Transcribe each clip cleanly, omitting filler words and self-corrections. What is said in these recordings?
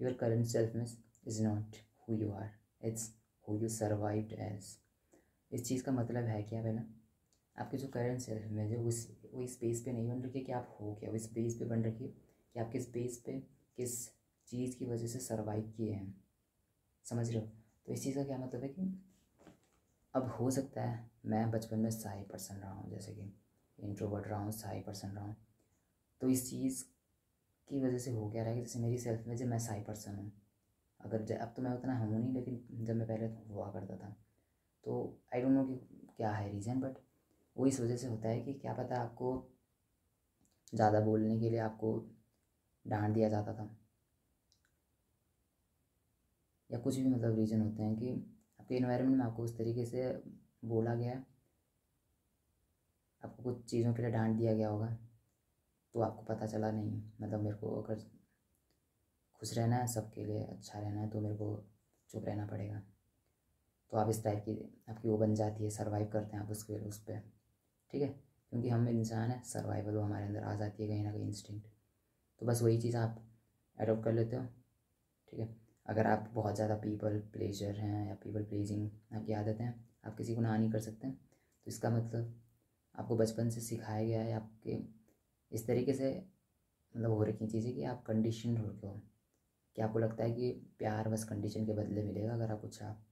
Your current self is not who you are, it's who you survived as. इस चीज़ का मतलब है क्या पहले, आपके जो करंट सेल्फ में जो वो स्पेस पे नहीं बन रखी है कि आप हो क्या, वो स्पेस पे बन रखी है कि आप किस बेस पे किस चीज़ की वजह से सर्वाइव किए हैं। समझ रहे हो? तो इस चीज़ का क्या मतलब है कि अब हो सकता है मैं बचपन में शाई पर्सन रहा हूँ, जैसे कि इंट्रोवर्ट रहा हूँ, शाई पर्सन रहा हूँ, तो इस चीज़ की वजह से हो क्या रहा है कि जैसे मेरी सेल्फ में जो मैं शाई पर्सन हूँ, अगर अब तो मैं उतना हूँ नहीं, लेकिन जब मैं पहले हुआ करता था तो आई डोंट नो कि क्या है रीज़न, बट वो इस वजह से होता है कि क्या पता आपको ज़्यादा बोलने के लिए आपको डांट दिया जाता था, या कुछ भी मतलब रीज़न होते हैं कि आपके इन्वायरमेंट में आपको उस तरीके से बोला गया, आपको कुछ चीज़ों के लिए डांट दिया गया होगा, तो आपको पता चला नहीं, मतलब मेरे को अगर खुश रहना है, सबके लिए अच्छा रहना है, तो मेरे को चुप रहना पड़ेगा। तो आप इस टाइप की आपकी वो बन जाती है, सर्वाइव करते हैं आप उसके उस पर, ठीक है, क्योंकि हम इंसान है, सर्वाइवल वो हमारे अंदर आ जाती है कहीं ना कहीं इंस्टिंक्ट। तो बस वही चीज़ आप एडॉप्ट कर लेते हो, ठीक है। अगर आप बहुत ज़्यादा पीपल प्लेजर हैं या पीपल प्लीजिंग आपकी आदत है, आप किसी को ना नहीं कर सकते, तो इसका मतलब आपको बचपन से सिखाया गया है, आपके इस तरीके से मतलब हो रखी चीज़ें कि आप कंडीशन हो रखे हो, कि आपको लगता है कि प्यार बस कंडीशन के बदले मिलेगा, अगर आप कुछ आप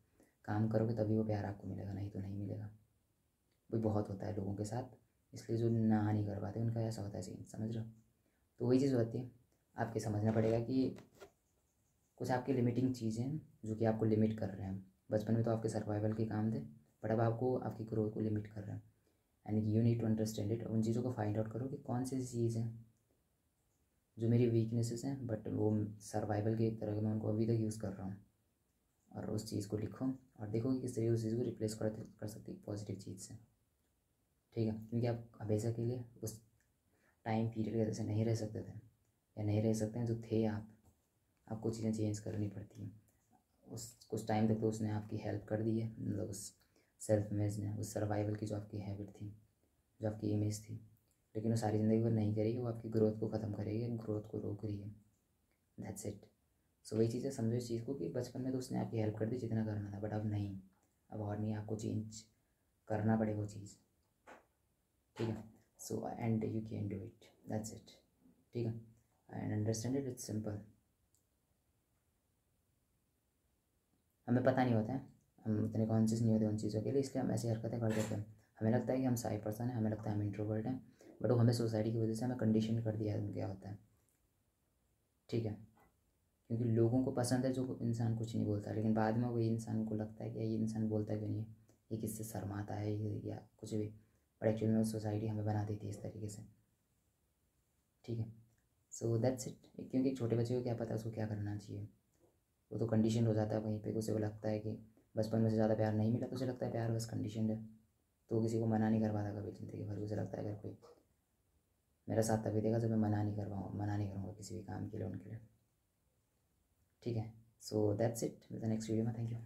काम करोगे तभी वो प्यार आपको मिलेगा, नहीं तो नहीं मिलेगा। वो बहुत होता है लोगों के साथ, इसलिए जो ना नहीं कर पाते उनका ऐसा होता है सीन, समझ रहे हो? तो वही चीज़ होती है, आपके समझना पड़ेगा कि कुछ आपकी लिमिटिंग चीज़ें हैं जो कि आपको लिमिट कर रहे हैं। बचपन में तो आपके सर्वाइवल के काम थे, बट अब आपको आपकी ग्रोथ को लिमिट कर रहे हैं, and you need to understand it. उन चीज़ों को फाइंड आउट करो कि कौन सी चीज़ है जो मेरी वीकनेसेस हैं, बट वो सर्वाइवल की एक तरह मैं उनको अभी तक यूज़ कर रहा हूँ, और उस चीज़ को लिखो और देखो कि किस तरीके उस चीज़ को रिप्लेस कर सकती पॉजिटिव चीज़ से, ठीक है। क्योंकि आप हमेशा के लिए उस टाइम पीरियड के जैसे नहीं रह सकते थे, या नहीं रह सकते हैं जो थे आप, आपको चीज़ें चेंज करनी पड़ती हैं। उस कुछ टाइम तक तो उसने आपकी हेल्प कर दी है, मतलब उस सेल्फ इमेज ने, उस सर्वाइवल की जो आपकी हैबिट थी, जो आपकी इमेज थी, लेकिन वो सारी ज़िंदगी भर नहीं करेगी, वो आपकी ग्रोथ को ख़त्म करेगी, ग्रोथ को रोक रही है। That's it. सो वही चीज़ें समझो इस चीज़ को कि बचपन में तो उसने आपकी हेल्प कर दी जितना करना था, बट अब नहीं, अब और नहीं, आपको चेंज करना पड़ेगा वो चीज़, ठीक है। So and you can do it, that's it, ठीक है। And understand it, it's simple. हमें पता नहीं होता है, हम उतने कॉन्शियस नहीं होते उन चीज़ों के लिए, इसलिए हम ऐसी हरकतें कर देते हैं। हमें लगता है कि हम साई पर्सन हैं, हमें लगता है हम इंट्रोवर्ट हैं, बट वो हमें सोसाइटी की वजह से हमें कंडीशन कर दिया गया होता है, ठीक है। क्योंकि लोगों को पसंद है जो इंसान कुछ नहीं बोलता, लेकिन बाद में वही इंसान को लगता है कि ये इंसान बोलता क्यों नहीं है, ये किससे शर्माता है, ये या कुछ भी, बट एक्चुअली में सोसाइटी हमें बना देती है इस तरीके से, ठीक है। So that's it. क्योंकि छोटे बच्चे को क्या पता उसको क्या करना चाहिए, वो तो कंडीशन हो जाता है वहीं पे, उसे लगता है कि बचपन में से ज़्यादा प्यार नहीं मिला, तो उसे लगता है प्यार बस कंडीशन है, तो किसी को मना नहीं कर पाता कभी ज़िंदगी भर। उसे लगता है अगर कोई मेरा साथ तभी देगा जब मैं मना नहीं करूँगा किसी भी काम के लिए उनके लिए, ठीक है। So that's it, with the next video में, थैंक यू।